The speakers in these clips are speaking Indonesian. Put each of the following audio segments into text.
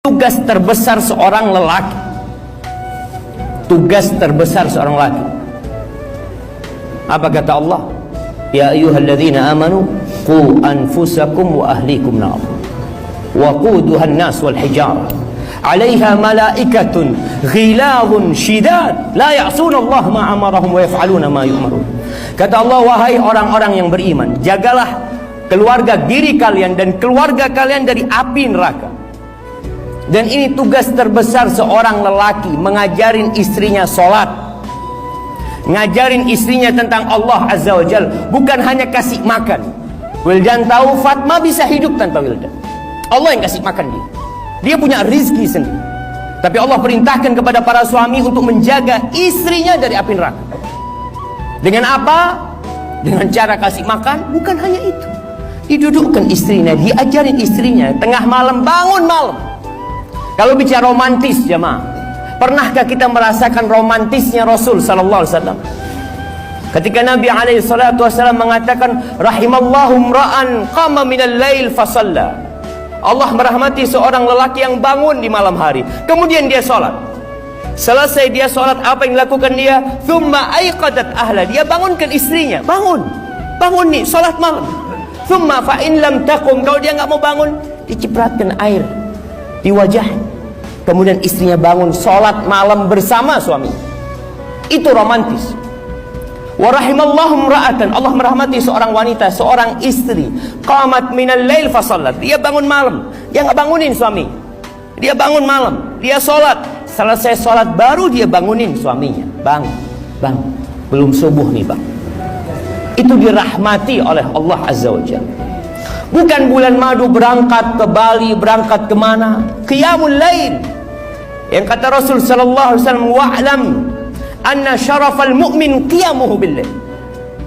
Tugas terbesar seorang lelaki, tugas terbesar seorang lelaki, apa kata Allah? Ya ayyuhalladzina amanu qu anfusakum wa ahlikum nar wa quduhan nas wal hijarah 'alaiha malaikatun ghilazun shidad la ya'suna Allah ma amarahum wa yaf'aluna ma yu'marun. Kata Allah, wahai orang-orang yang beriman, jagalah keluarga diri kalian dan keluarga kalian dari api neraka. Dan ini tugas terbesar seorang lelaki, mengajarin istrinya sholat, ngajarin istrinya tentang Allah Azza wa Jal, bukan hanya kasih makan. Wildan tahu Fatma bisa hidup tanpa Wildan, Allah yang kasih makan dia. Dia punya rizki sendiri. Tapi Allah perintahkan kepada para suami untuk menjaga istrinya dari api neraka. Dengan apa? Dengan cara kasih makan. Bukan hanya itu, didudukkan istrinya, diajarin istrinya, tengah malam bangun malam. Kalau bicara romantis jemaah, pernahkah kita merasakan romantisnya Rasul sallallahu alaihi wasallam? Ketika Nabi alaihi salatu wasallam mengatakan rahimallahu imra'an qama minal lail fasalla. Allah merahmati seorang lelaki yang bangun di malam hari, kemudian dia sholat. Selesai dia sholat, apa yang dilakukan dia? Thumma aiqadat ahla, dia bangunkan istrinya. Bangun nih, sholat malam. Thumma fa in lam taqum, kalau dia nggak mau bangun, dicipratkan air di wajahnya. Kemudian istrinya bangun, sholat malam bersama suami. Itu romantis. Wa rahimallahu imra'atan, Allah merahmati seorang wanita, seorang istri, qamat minal lail fasallat, dia bangun malam, dia nggak bangunin suami. Dia bangun malam, dia sholat. Selesai sholat baru dia bangunin suaminya. Bang, belum subuh nih bang. Itu dirahmati oleh Allah Azza wa Jalla. Bukan bulan madu berangkat ke Bali, berangkat kemana? Qiyamul lail. Yang kata Rasul sallallahu alaihi wasallam, wa'lam anna syarafal mu'min qiyamuhu bil-lail.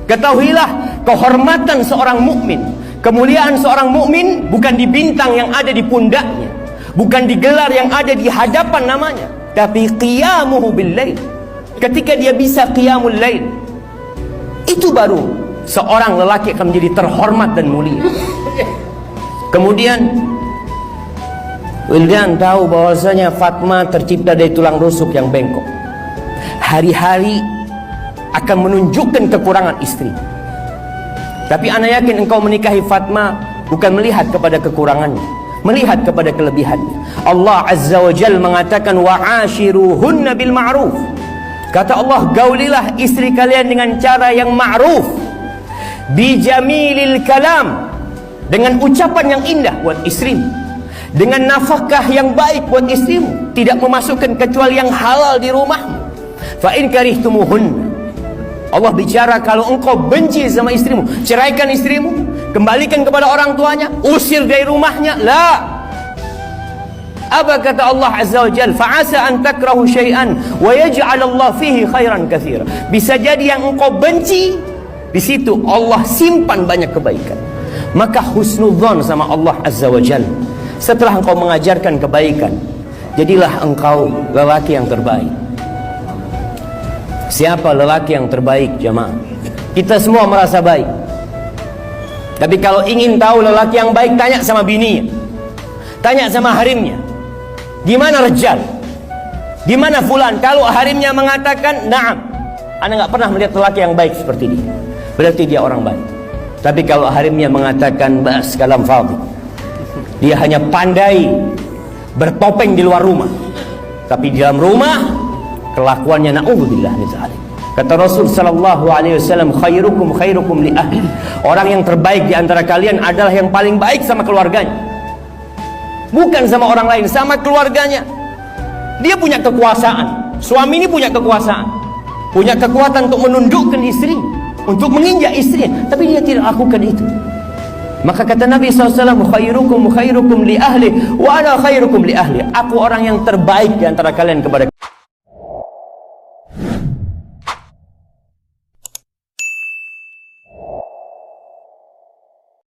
Ketahuilah kehormatan seorang mukmin, kemuliaan seorang mukmin bukan di bintang yang ada di pundaknya, bukan di gelar yang ada di hadapan namanya, tapi qiyamuhu bil-lail. Ketika dia bisa qiyamul lail, itu baru seorang lelaki akan menjadi terhormat dan mulia. Kemudian Wildan tahu bahwasanya Fatma tercipta dari tulang rusuk yang bengkok. Hari-hari akan menunjukkan kekurangan istri. Tapi ana yakin engkau menikahi Fatma bukan melihat kepada kekurangannya, melihat kepada kelebihannya. Allah Azza wa Jalla mengatakan wa'ashiruhunna bil ma'ruf. Kata Allah, gaulilah istri kalian dengan cara yang ma'ruf, bijamilil kalam, dengan ucapan yang indah buat istrimu, dengan nafkah yang baik buat istrimu, tidak memasukkan kecuali yang halal di rumahmu. Fa in karihtumuhun, Allah bicara kalau engkau benci sama istrimu, ceraikan istrimu, kembalikan kepada orang tuanya, usir dari rumahnya. La. Apa kata Allah Azza wa Jalla? Fa'asa an takrahu syai'an wa yaj'al Allah fihi khairan katsira. Bisa jadi yang engkau benci, di situ Allah simpan banyak kebaikan. Maka husnudzon sama Allah Azza wa Jalla. Setelah engkau mengajarkan kebaikan, jadilah engkau lelaki yang terbaik. Siapa lelaki yang terbaik jemaah? Kita semua merasa baik. Tapi kalau ingin tahu lelaki yang baik, tanya sama bininya, tanya sama harimnya. Di mana Rejal? Di mana Fulan? Kalau harimnya mengatakan na'am, anda nggak pernah melihat lelaki yang baik seperti dia, berarti dia orang baik. Tapi kalau harimnya mengatakan bas kalam fadhi, dia hanya pandai bertopeng di luar rumah, tapi di dalam rumah kelakuannya na'udzubillah min dzalik. Kata Rasul sallallahu alaihi wasallam, khairukum li ahli. Orang yang terbaik di antara kalian adalah yang paling baik sama keluarganya. Bukan sama orang lain, sama keluarganya. Dia punya kekuasaan. Suami ini punya kekuasaan, punya kekuatan untuk menundukkan istri, untuk menginjak istrinya, tapi dia tidak lakukan itu. Maka kata Nabi SAW, khairukum li ahli wa ana khairukum li ahli. Aku orang yang terbaik di antara kalian kepada